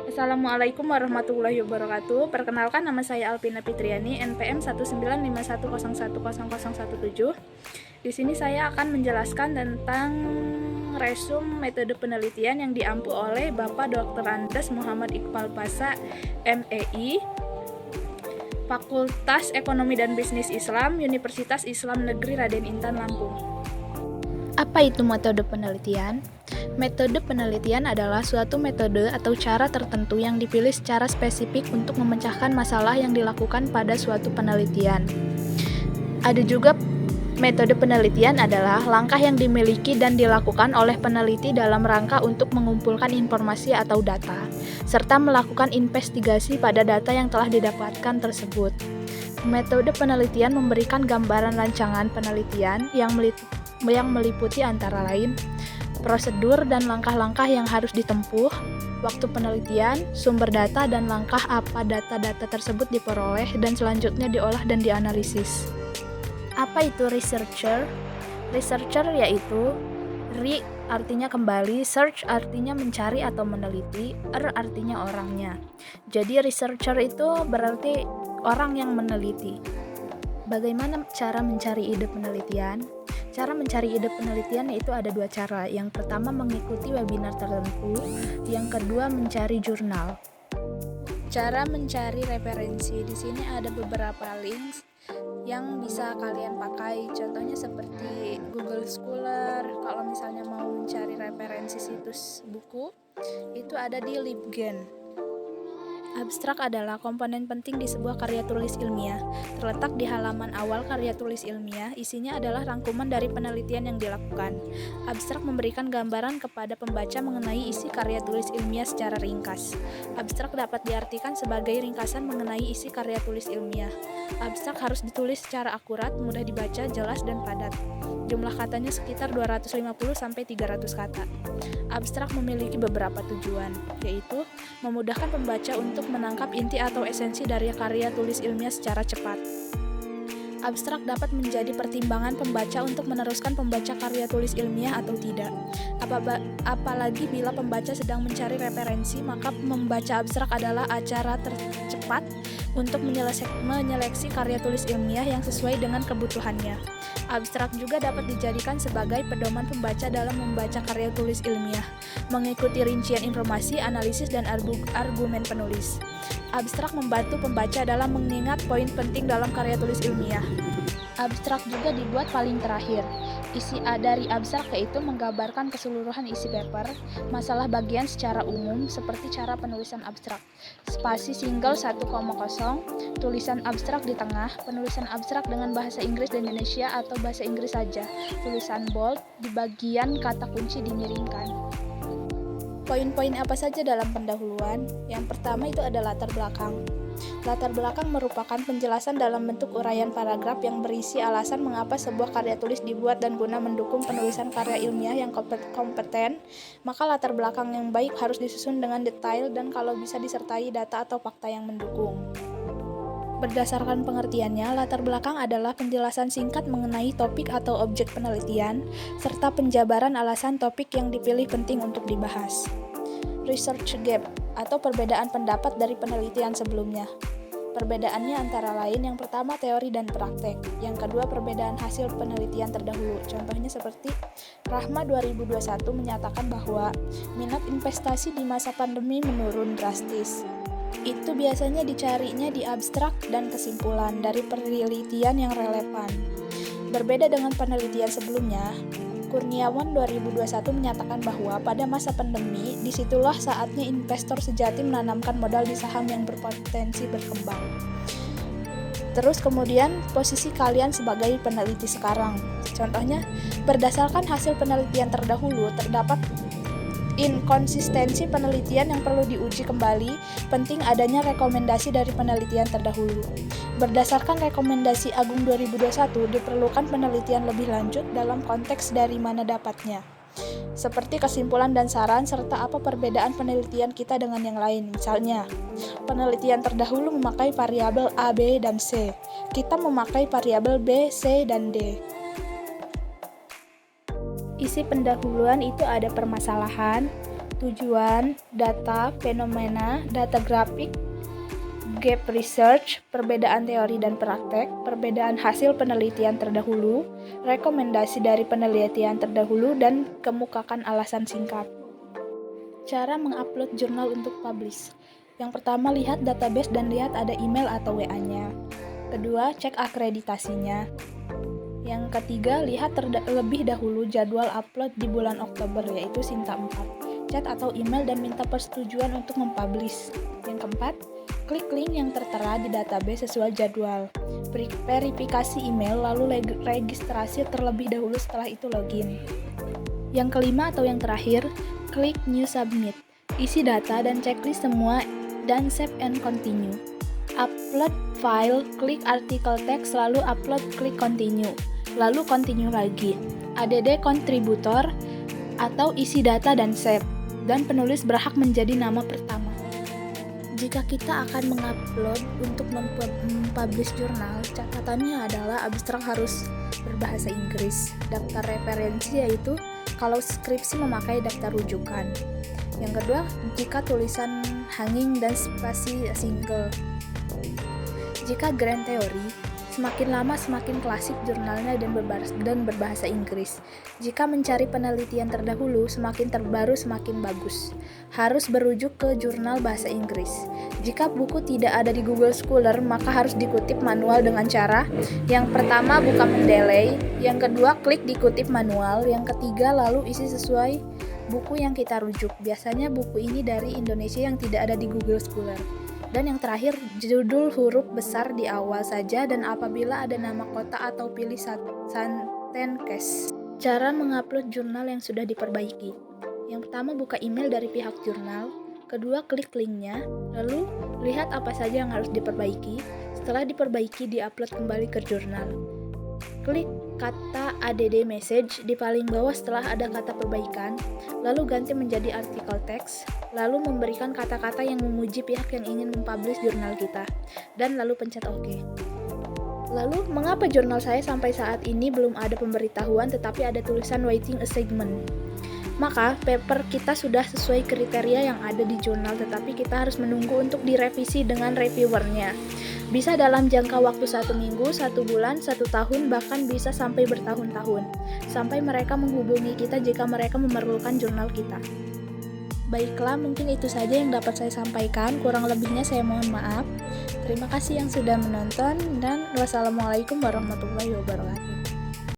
Assalamualaikum warahmatullahi wabarakatuh. Perkenalkan, nama saya Alpina Fitriani, NPM 195101017. Di sini saya akan menjelaskan tentang resum metode penelitian yang diampu oleh Bapak Dr. Andes Muhammad Iqbal Pasa, MEI, Fakultas Ekonomi dan Bisnis Islam, Universitas Islam Negeri Raden Intan Lampung. Apa itu metode penelitian? Metode penelitian adalah suatu metode atau cara tertentu yang dipilih secara spesifik untuk memecahkan masalah yang dilakukan pada suatu penelitian. Ada juga metode penelitian adalah langkah yang dimiliki dan dilakukan oleh peneliti dalam rangka untuk mengumpulkan informasi atau data, serta melakukan investigasi pada data yang telah didapatkan tersebut. Metode penelitian memberikan gambaran rancangan penelitian yang meliputi antara lain prosedur dan langkah-langkah yang harus ditempuh, waktu penelitian, sumber data, dan langkah apa data-data tersebut diperoleh dan selanjutnya diolah dan dianalisis. Apa itu researcher? Researcher yaitu re artinya kembali, search artinya mencari atau meneliti, artinya orangnya. Jadi researcher itu berarti orang yang meneliti. Bagaimana cara mencari ide penelitian? Cara mencari ide penelitian yaitu ada dua cara. Yang pertama mengikuti webinar tertentu, yang kedua mencari jurnal. Cara mencari referensi, di sini ada beberapa links yang bisa kalian pakai. Contohnya seperti Google Scholar. Kalau misalnya mau mencari referensi situs buku, itu ada di LibGen. Abstrak adalah komponen penting di sebuah karya tulis ilmiah. Terletak di halaman awal karya tulis ilmiah, isinya adalah rangkuman dari penelitian yang dilakukan. Abstrak memberikan gambaran kepada pembaca mengenai isi karya tulis ilmiah secara ringkas. Abstrak dapat diartikan sebagai ringkasan mengenai isi karya tulis ilmiah. Abstrak harus ditulis secara akurat, mudah dibaca, jelas, dan padat. Jumlah katanya sekitar 250-300 kata. Abstrak memiliki beberapa tujuan, yaitu memudahkan pembaca untuk menangkap inti atau esensi dari karya tulis ilmiah secara cepat. Abstrak dapat menjadi pertimbangan pembaca untuk meneruskan pembaca karya tulis ilmiah atau tidak. Apalagi bila pembaca sedang mencari referensi, maka membaca abstrak adalah acara tercepat untuk menyeleksi karya tulis ilmiah yang sesuai dengan kebutuhannya. Abstrak juga dapat dijadikan sebagai pedoman pembaca dalam membaca karya tulis ilmiah, mengikuti rincian informasi, analisis, dan argumen penulis. Abstrak membantu pembaca dalam mengingat poin penting dalam karya tulis ilmiah. Abstrak juga dibuat paling terakhir. Isi dari abstrak yaitu menggambarkan keseluruhan isi paper, masalah bagian secara umum seperti cara penulisan abstrak, spasi single 1,0, tulisan abstrak di tengah, penulisan abstrak dengan bahasa Inggris dan Indonesia atau bahasa Inggris saja, tulisan bold, di bagian kata kunci dimiringkan. Poin-poin apa saja dalam pendahuluan? Yang pertama itu ada latar belakang. Latar belakang merupakan penjelasan dalam bentuk uraian paragraf yang berisi alasan mengapa sebuah karya tulis dibuat dan guna mendukung penulisan karya ilmiah yang kompeten, maka latar belakang yang baik harus disusun dengan detail dan kalau bisa disertai data atau fakta yang mendukung. Berdasarkan pengertiannya, latar belakang adalah penjelasan singkat mengenai topik atau objek penelitian, serta penjabaran alasan topik yang dipilih penting untuk dibahas. Research gap, atau perbedaan pendapat dari penelitian sebelumnya. Perbedaannya antara lain, yang pertama teori dan praktek, yang kedua perbedaan hasil penelitian terdahulu. Contohnya seperti Rahma 2021 menyatakan bahwa minat investasi di masa pandemi menurun drastis. Itu biasanya dicarinya di abstrak dan kesimpulan dari penelitian yang relevan. Berbeda dengan penelitian sebelumnya, Kurniawan 2021 menyatakan bahwa pada masa pandemi, disitulah saatnya investor sejati menanamkan modal di saham yang berpotensi berkembang. Terus kemudian posisi kalian sebagai peneliti sekarang. Contohnya, berdasarkan hasil penelitian terdahulu, terdapat inkonsistensi penelitian yang perlu diuji kembali, penting adanya rekomendasi dari penelitian terdahulu. Berdasarkan rekomendasi Agung 2021, diperlukan penelitian lebih lanjut dalam konteks dari mana dapatnya, seperti kesimpulan dan saran, serta apa perbedaan penelitian kita dengan yang lain. Misalnya, penelitian terdahulu memakai variabel A, B, dan C. Kita memakai variabel B, C, dan D. Isi pendahuluan itu ada permasalahan, tujuan, data, fenomena, data grafik, gap research, perbedaan teori dan praktek, perbedaan hasil penelitian terdahulu, rekomendasi dari penelitian terdahulu, dan kemukakan alasan singkat. Cara mengupload jurnal untuk publish. Yang pertama, lihat database dan lihat ada email atau WA-nya. Kedua, cek akreditasinya. Yang ketiga, lihat terlebih dahulu jadwal upload di bulan Oktober, yaitu Sinta 4. Chat atau email dan minta persetujuan untuk mempublish. Yang keempat, klik link yang tertera di database sesuai jadwal. Verifikasi email lalu registrasi terlebih dahulu, setelah itu login. Yang kelima atau yang terakhir, klik New Submit. Isi data dan checklist semua dan save and continue. Upload file, klik artikel teks lalu upload, klik continue. Lalu continue lagi. Add kontributor atau isi data dan save. Dan penulis berhak menjadi nama pertama. Jika kita akan mengupload untuk mempublish jurnal, catatannya adalah abstrak harus berbahasa Inggris. Daftar referensi yaitu kalau skripsi memakai daftar rujukan. Yang kedua, jika tulisan hanging dan spasi single. Jika grand teori, semakin lama semakin klasik jurnalnya dan berbahasa Inggris. Jika mencari penelitian terdahulu, semakin terbaru semakin bagus. Harus berujuk ke jurnal bahasa Inggris. Jika buku tidak ada di Google Scholar, maka harus dikutip manual dengan cara yang pertama buka mendeley, yang kedua klik dikutip manual, yang ketiga lalu isi sesuai buku yang kita rujuk. Biasanya buku ini dari Indonesia yang tidak ada di Google Scholar. Dan yang terakhir, judul huruf besar di awal saja dan apabila ada nama kota atau pilih santen case. Cara mengupload jurnal yang sudah diperbaiki. Yang pertama, buka email dari pihak jurnal. Kedua, klik linknya. Lalu, lihat apa saja yang harus diperbaiki. Setelah diperbaiki, diupload kembali ke jurnal. Klik kata add message di paling bawah setelah ada kata perbaikan, lalu ganti menjadi artikel teks, lalu memberikan kata-kata yang memuji pihak yang ingin mempublish jurnal kita, dan lalu pencet OK. Lalu, mengapa jurnal saya sampai saat ini belum ada pemberitahuan tetapi ada tulisan waiting assignment? Maka, paper kita sudah sesuai kriteria yang ada di jurnal, tetapi kita harus menunggu untuk direvisi dengan reviewernya. Bisa dalam jangka waktu 1 minggu, 1 bulan, 1 tahun, bahkan bisa sampai bertahun-tahun. Sampai mereka menghubungi kita jika mereka memerlukan jurnal kita. Baiklah, mungkin itu saja yang dapat saya sampaikan. Kurang lebihnya saya mohon maaf. Terima kasih yang sudah menonton dan wassalamualaikum warahmatullahi wabarakatuh.